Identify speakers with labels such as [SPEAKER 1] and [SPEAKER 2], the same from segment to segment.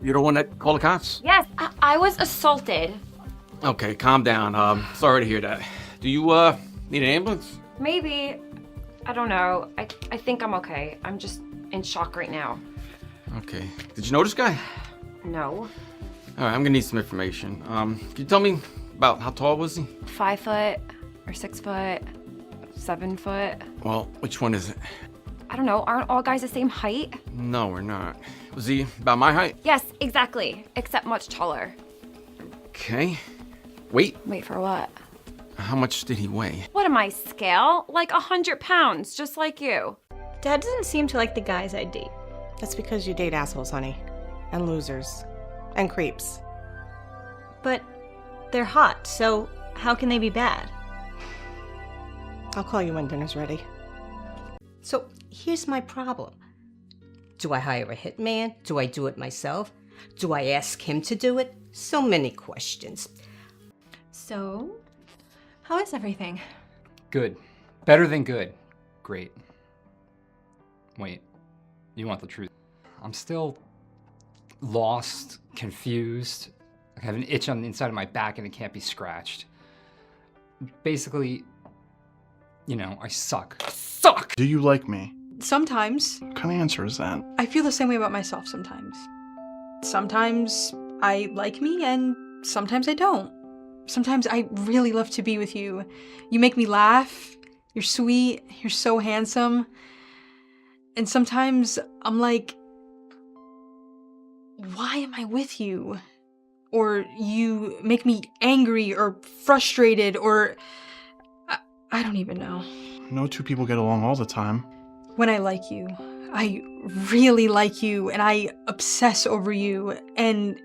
[SPEAKER 1] You're the one that called the cops?
[SPEAKER 2] Yes, I was assaulted.
[SPEAKER 1] Okay, calm down. Sorry to hear that. Do you, need an ambulance?
[SPEAKER 2] Maybe. I don't know. I think I'm okay. I'm just in shock right now.
[SPEAKER 1] Okay. Did you know this guy?
[SPEAKER 2] No.
[SPEAKER 1] All right, I'm gonna need some information. Can you tell me about how tall was he?
[SPEAKER 2] 5 foot or 6 foot, 7 foot.
[SPEAKER 1] Well, which one is it?
[SPEAKER 2] I don't know. Aren't all guys the same height?
[SPEAKER 1] No, we're not. Was he about my height?
[SPEAKER 2] Yes, exactly. Except much taller.
[SPEAKER 1] Okay. Wait,
[SPEAKER 2] Wait for what?
[SPEAKER 1] how much did he weigh?
[SPEAKER 2] What am I, scale? Like 100 pounds, just like you.
[SPEAKER 3] Dad doesn't seem to like the guys I date.
[SPEAKER 4] That's because you date assholes, honey. And losers. And creeps.
[SPEAKER 3] But they're hot, so how can they be bad?
[SPEAKER 4] I'll call you when dinner's ready.
[SPEAKER 5] So here's my problem. Do I hire a hitman? Do I do it myself? Do I ask him to do it? So many questions.
[SPEAKER 6] So, how is everything?
[SPEAKER 7] Good. Better than good. Great. Wait, you want the truth? I'm still lost, confused. I have an itch on the inside of my back and it can't be scratched. Basically, you know, I suck. Suck!
[SPEAKER 8] Do you like me?
[SPEAKER 6] Sometimes.
[SPEAKER 8] What kind of answer is that?
[SPEAKER 6] I feel the same way about myself sometimes. Sometimes I like me and sometimes I don't. Sometimes I really love to be with you. You make me laugh. You're sweet. You're so handsome. And sometimes I'm like, why am I with you? Or you make me angry or frustrated or I don't even know.
[SPEAKER 8] No two people get along all the time.
[SPEAKER 6] When I like you, I really like you and I obsess over you. And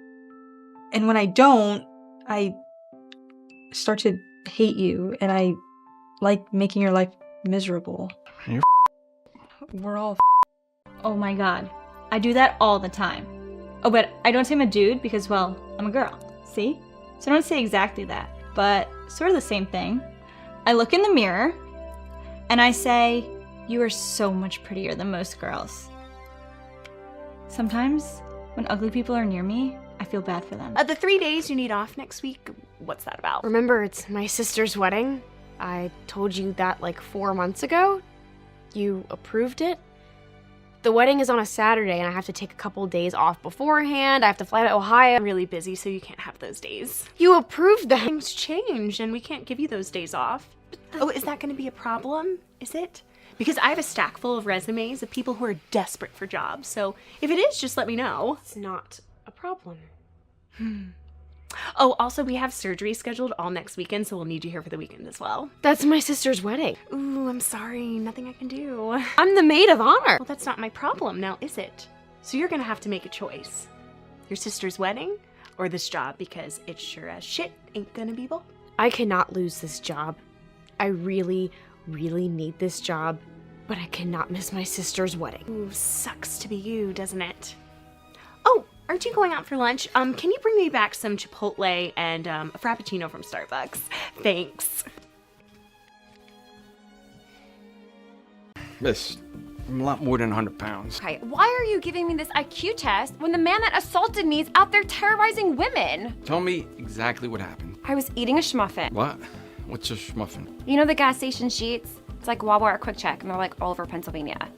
[SPEAKER 6] when I don't, I start to hate you and I like making your life miserable.
[SPEAKER 8] You're
[SPEAKER 6] We're all
[SPEAKER 3] Oh my god. I do that all the time. Oh, but I don't say I'm a dude because, well, I'm a girl. See? So I don't say exactly that, but sort of the same thing. I look in the mirror and I say, you are so much prettier than most girls. Sometimes, when ugly people are near me, I feel bad for them.
[SPEAKER 9] The 3 days you need off next week, what's that about? Remember, it's my sister's wedding. I told you that like 4 months ago. You approved it. The wedding is on a Saturday and I have to take a couple days off beforehand. I have to fly to Ohio. I'm really busy, so you can't have those days. You approved that. Things changed and we can't give you those days off. Oh, is that gonna be a problem? Is it? Because I have a stack full of resumes of people who are desperate for jobs. So if it is, just let me know. It's not a problem. Oh, also we have surgery scheduled all next weekend, so we'll need you here for the weekend as well. That's my sister's wedding. Ooh, I'm sorry, nothing I can do. I'm the maid of honor. Well, that's not my problem now, is it? So you're gonna have to make a choice. Your sister's wedding or this job, because it sure as shit ain't gonna be both. I cannot lose this job. I really, really need this job, but I cannot miss my sister's wedding. Ooh, sucks to be you, doesn't it? Oh, aren't you going out for lunch? Can you bring me back some Chipotle and a Frappuccino from Starbucks? Thanks.
[SPEAKER 1] Miss, I'm a lot more than 100 pounds.
[SPEAKER 2] Okay, why are you giving me this IQ test when the man that assaulted me is out there terrorizing women?
[SPEAKER 1] Tell me exactly what happened.
[SPEAKER 2] I was eating a schmuffin.
[SPEAKER 1] What? What's a schmuffin?
[SPEAKER 2] You know the gas station sheets? It's like Wawa or Quick Check, and they're like all over Pennsylvania.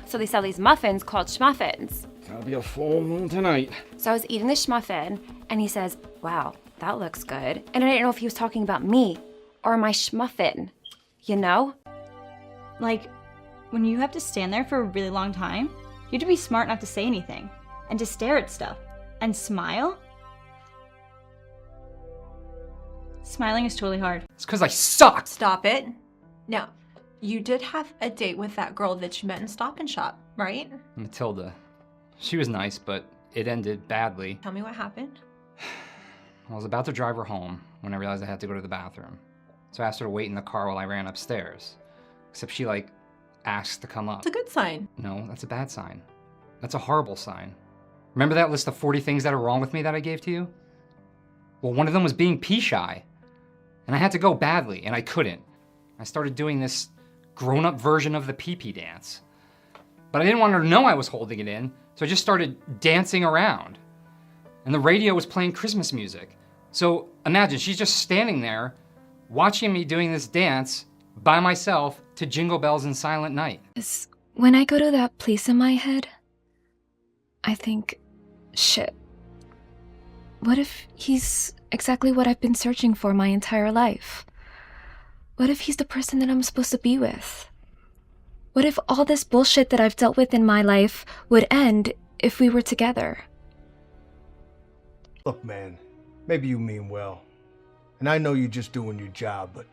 [SPEAKER 2] So they sell these muffins called schmuffins.
[SPEAKER 1] Gotta be a full moon tonight.
[SPEAKER 2] So I was eating the schmuffin, and he says, wow, that looks good. And I didn't know if he was talking about me or my schmuffin, you know?
[SPEAKER 3] Like, when you have to stand there for a really long time, you have to be smart not to say anything and to stare at stuff and smile. Smiling is totally hard.
[SPEAKER 7] It's because I suck!
[SPEAKER 10] Stop it. Now, you did have a date with that girl that you met in Stop and Shop, right?
[SPEAKER 7] Matilda. She was nice, but it ended badly.
[SPEAKER 10] Tell me what happened.
[SPEAKER 7] I was about to drive her home when I realized I had to go to the bathroom. So I asked her to wait in the car while I ran upstairs. Except she, like, asked to come up.
[SPEAKER 10] It's a good sign.
[SPEAKER 7] No, that's a bad sign. That's a horrible sign. Remember that list of 40 things that are wrong with me that I gave to you? Well, one of them was being pee-shy. And I had to go badly, and I couldn't. I started doing this grown-up version of the pee-pee dance. But I didn't want her to know I was holding it in, so I just started dancing around. and the radio was playing Christmas music. So imagine, she's just standing there watching me doing this dance by myself to Jingle Bells in Silent Night.
[SPEAKER 2] When I go to that place in my head, I think, shit, what if he's exactly what I've been searching for my entire life? What if he's the person that I'm supposed to be with? What if all this bullshit that I've dealt with in my life would end if we were together?
[SPEAKER 11] Look, man, maybe you mean well. And I know you're just doing your job, but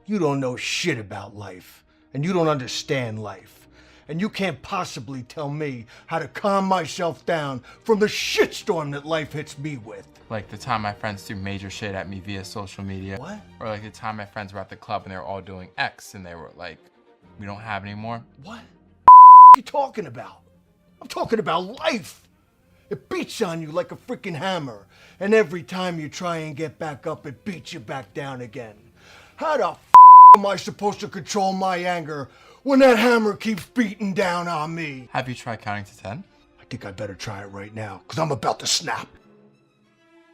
[SPEAKER 11] you don't know shit about life. And you don't understand life. And you can't possibly tell me how to calm myself down from the shitstorm that life hits me with.
[SPEAKER 12] Like the time my friends threw major shit at me via social media.
[SPEAKER 11] What?
[SPEAKER 12] Or like the time my friends were at the club and they were all doing X and they were like, we don't have any more.
[SPEAKER 11] What are you talking about? I'm talking about life. It beats on you like a freaking hammer. And every time you try and get back up, it beats you back down again. How the am I supposed to control my anger when that hammer keeps beating down on me?
[SPEAKER 12] Have you tried counting to 10?
[SPEAKER 11] I think I better try it right now, because I'm about to snap.